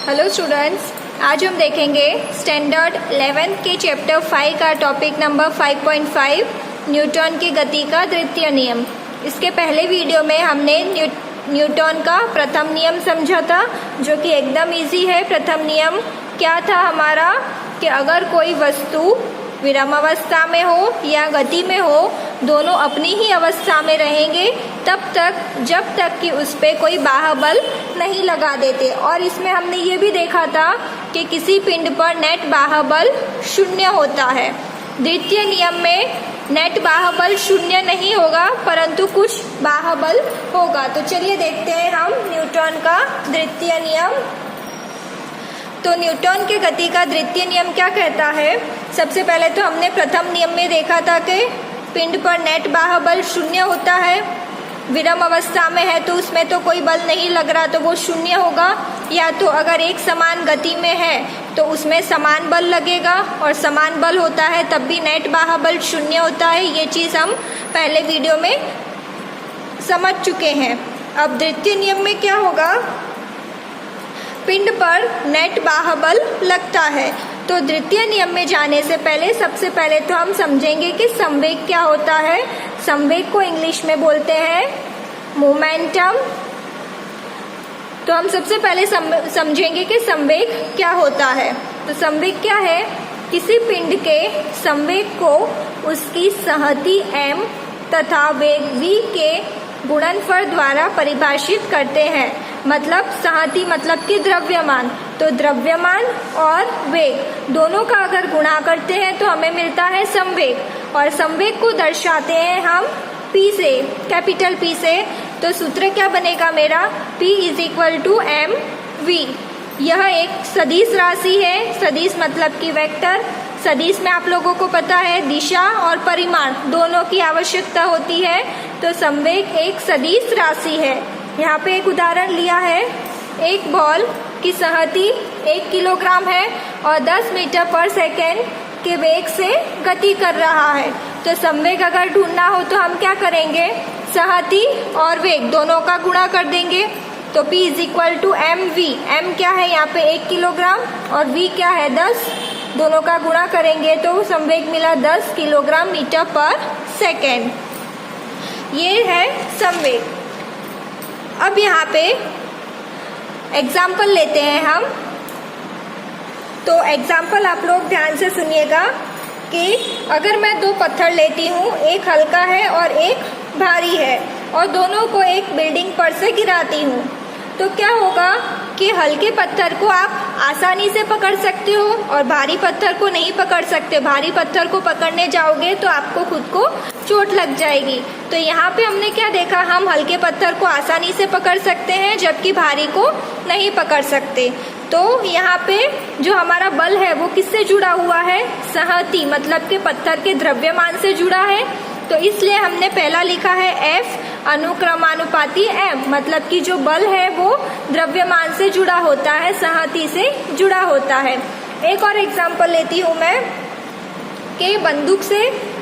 Hello students, आज हम देखेंगे स्टैंडर्ड 11 के चैप्टर 5 का टॉपिक नंबर 5.5 न्यूटन की गति का द्वितीय नियम। इसके पहले वीडियो में हमने न्यूटन का प्रथम नियम समझा था, जो कि एकदम इजी है। प्रथम नियम क्या था हमारा कि अगर कोई वस्तु विरामावस्था में हो या गति में हो, दोनों अपनी ही अवस्था में रहेंगे तब तक जब तक कि उस पर कोई बाह्य बल नहीं लगा देते। और इसमें हमने ये भी देखा था कि किसी पिंड पर नेट बाह्य बल शून्य होता है। द्वितीय नियम में नेट बाह्य बल शून्य नहीं होगा, परंतु कुछ बाह्य बल होगा। तो चलिए देखते हैं हम न्यूटन का द्वितीय नियम। तो न्यूटन के गति का द्वितीय नियम क्या कहता है? सबसे पहले तो हमने प्रथम नियम में देखा था कि पिंड पर नेट बाह्य बल शून्य होता है। विराम अवस्था में है तो उसमें तो कोई बल नहीं लग रहा, तो वो शून्य होगा। या तो अगर एक समान गति में है तो उसमें समान बल लगेगा, और समान बल होता है तब भी नेट बाह्य बल शून्य होता है। ये चीज़ हम पहले वीडियो में समझ चुके हैं। अब द्वितीय नियम में क्या होगा? पिंड पर नेट बाह्य बल लगता है। तो द्वितीय नियम में जाने से पहले सबसे पहले तो हम समझेंगे कि संवेग क्या होता है। संवेग को इंग्लिश में बोलते हैं मोमेंटम। तो हम सबसे पहले समझेंगे कि संवेग क्या होता है। तो संवेग क्या है? किसी पिंड के संवेग को उसकी संहति m तथा वेग v के गुणनफल द्वारा परिभाषित करते हैं। मतलब संहति मतलब कि द्रव्यमान। तो द्रव्यमान और वेग दोनों का अगर गुणा करते हैं तो हमें मिलता है संवेग। और संवेग को दर्शाते हैं हम P से, कैपिटल P से। तो सूत्र क्या बनेगा मेरा? P = mv। यह एक सदिश राशि है। सदिश मतलब कि वेक्टर। सदिश में आप लोगों को पता है दिशा और परिमाण दोनों की आवश्यकता होती है। तो संवेग एक सदिश राशि है। यहाँ पे एक उदाहरण लिया है। एक बॉल की संहति 1 किलोग्राम है और 10 मीटर पर सेकेंड के वेग से गति कर रहा है। तो संवेग अगर ढूंढना हो तो हम क्या करेंगे? संहति और वेग दोनों का गुणा कर देंगे। तो P = mv। m क्या है यहाँ पे? 1 किलोग्राम और v क्या है? 10। दोनों का गुणा करेंगे तो संवेग मिला 10 किलोग्राम मीटर पर सेकेंड। ये है संवेग। अब यहाँ पे एग्जाम्पल लेते हैं हम। तो एग्जाम्पल आप लोग ध्यान से सुनिएगा कि अगर मैं 2 पत्थर लेती हूँ, एक हल्का है और एक भारी है, और दोनों को एक बिल्डिंग पर से गिराती हूँ, तो क्या होगा कि हल्के पत्थर को आप आसानी से पकड़ सकते हो और भारी पत्थर को नहीं पकड़ सकते। भारी पत्थर को पकड़ने जाओगे तो आपको खुद को चोट लग जाएगी। तो यहाँ पे हमने क्या देखा? हम हल्के पत्थर को आसानी से पकड़ सकते हैं जबकि भारी को नहीं पकड़ सकते। तो यहाँ पे जो हमारा बल है वो किससे जुड़ा हुआ है? संहति मतलब कि पत्थर के द्रव्यमान से जुड़ा है। तो इसलिए हमने पहला लिखा है F अनुक्रमानुपाती m। मतलब कि जो बल है वो द्रव्यमान से जुड़ा होता है, संहति से जुड़ा होता है। एक और एग्जांपल लेती हूँ मैं कि बंदूक से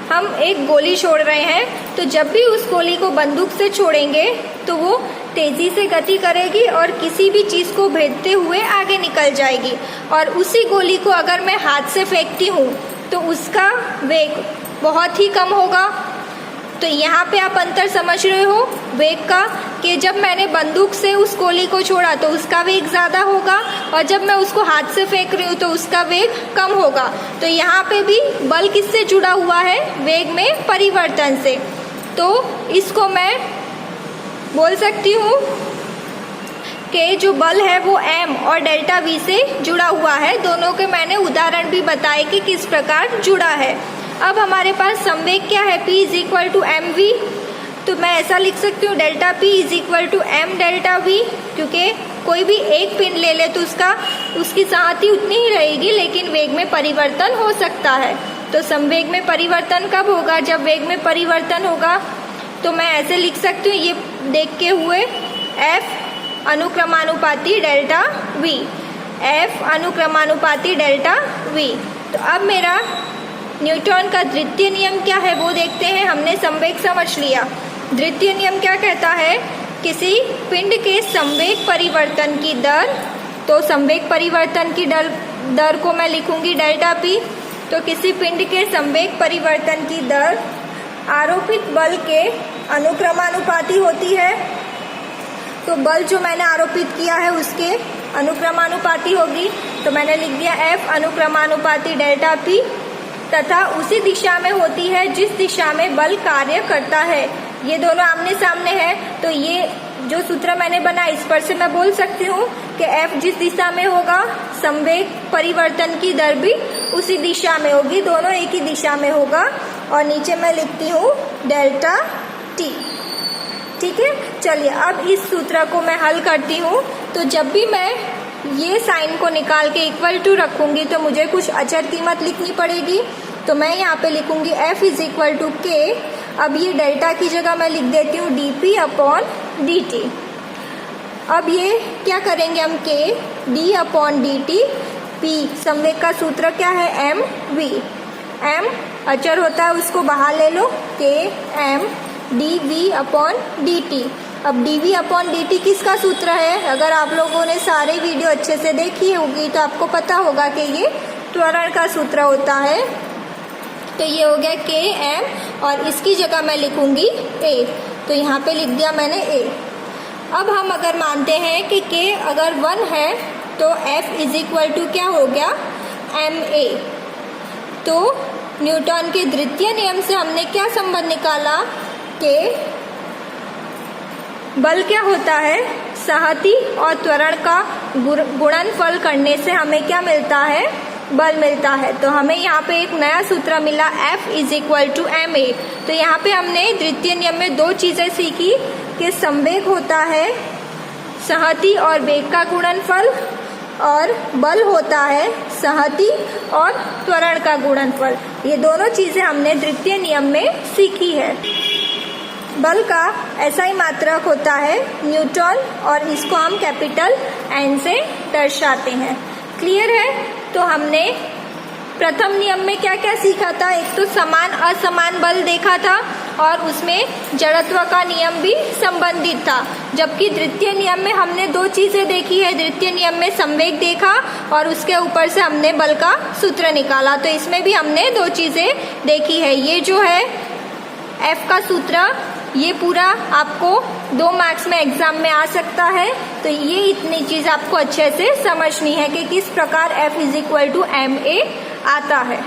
हम एक गोली छोड़ रहे हैं। तो जब भी उस गोली को बंदूक से छोड़ेंगे तो वो तेजी से गति करेगी और किसी भी चीज़ को भेदते हुए आगे निकल जाएगी। और उसी गोली को अगर मैं हाथ से फेंकती हूँ तो उसका वेग बहुत ही कम होगा। तो यहाँ पे आप अंतर समझ रहे हो वेग का, कि जब मैंने बंदूक से उस गोली को छोड़ा तो उसका वेग ज़्यादा होगा, और जब मैं उसको हाथ से फेंक रही हूँ तो उसका वेग कम होगा। तो यहाँ पे भी बल किससे जुड़ा हुआ है? वेग में परिवर्तन से। तो इसको मैं बोल सकती हूँ कि जो बल है वो m और डेल्टा v से जुड़ा हुआ है। दोनों के मैंने उदाहरण भी बताए कि किस प्रकार जुड़ा है। अब हमारे पास संवेग क्या है? P = mv। तो मैं ऐसा लिख सकती हूँ delta P = m delta v, क्योंकि कोई भी एक पिंड ले ले तो उसकी संहति उतनी ही रहेगी, लेकिन वेग में परिवर्तन हो सकता है। तो संवेग में परिवर्तन कब होगा? जब वेग में परिवर्तन होगा। तो मैं ऐसे लिख सकती हूँ, ये देख के हुए F अनुक्रमानुपाती डेल्टा v। F अनुक्रमानुपाती डेल्टा v। तो अब मेरा न्यूटन का द्वितीय नियम क्या है वो देखते हैं। हमने संवेग समझ लिया। द्वितीय नियम क्या कहता है? किसी पिंड के संवेग परिवर्तन की दर तो संवेग परिवर्तन की दर को मैं लिखूंगी डेल्टा पी। तो किसी पिंड के संवेग परिवर्तन की दर आरोपित बल के अनुक्रमानुपाती होती है। तो बल जो मैंने आरोपित किया है उसके अनुक्रमानुपाती होगी। तो मैंने लिख दिया F अनुक्रमानुपाती डेल्टा पी, तथा उसी दिशा में होती है जिस दिशा में बल कार्य करता है। ये दोनों आमने सामने है, तो ये जो सूत्र मैंने बनाया इस पर से मैं बोल सकती हूँ कि F जिस दिशा में होगा संवेग परिवर्तन की दर भी उसी दिशा में होगी, दोनों एक ही दिशा में होगा। और नीचे मैं लिखती हूँ डेल्टा टी। ठीक है, चलिए अब इस सूत्र को मैं हल करती हूँ। तो जब भी मैं ये साइन को निकाल के इक्वल टू रखूंगी तो मुझे कुछ अचर कीमत लिखनी पड़ेगी। तो मैं यहाँ पे लिखूंगी F इज इक्वल टू के। अब ये डेल्टा की जगह मैं लिख देती हूँ dp अपॉन dt। अब ये क्या करेंगे हम, k d upon dt। p संवेग का सूत्र क्या है, mv। m अचर होता है उसको बाहर ले लो, k m dv upon dt। अब dv अपॉन dt किसका सूत्र है? अगर आप लोगों ने सारे वीडियो अच्छे से देखी होगी तो आपको पता होगा कि ये त्वरण का सूत्र होता है। तो ये हो गया k m और इसकी जगह मैं लिखूंगी a। तो यहाँ पे लिख दिया मैंने a। अब हम अगर मानते हैं कि k अगर 1 है तो F इज इक्वल टू क्या हो गया, ma। तो न्यूटन के द्वितीय नियम से हमने क्या संबंध निकाला कि बल क्या होता है, संहति और त्वरण का गुणनफल करने से हमें क्या मिलता है, बल मिलता है। तो हमें यहाँ पे एक नया सूत्र मिला F is equal to ma। तो यहाँ पे हमने द्वितीय नियम में दो चीजें सीखी कि संवेग होता है संहति और वेग का गुणनफल, और बल होता है संहति और त्वरण का गुणनफल। ये दोनों चीजें हमने द्वितीय नियम में सीखी है। बल का ऐसा ही मात्रक होता है न्यूटन, और इसको हम कैपिटल N से दर्शाते हैं। क्लियर है? तो हमने प्रथम नियम में क्या क्या सीखा था, एक तो समान असमान बल देखा था और उसमें जड़त्व का नियम भी संबंधित था। जबकि द्वितीय नियम में हमने दो चीजें देखी है। द्वितीय नियम में संवेग देखा और उसके ऊपर से हमने बल का सूत्र निकाला। तो इसमें भी हमने दो चीजें देखी है। ये जो है F का सूत्र, ये पूरा आपको 2 मार्क्स में एग्जाम में आ सकता है। तो ये इतनी चीज आपको अच्छे से समझनी है कि किस प्रकार F is equal to ma आता है।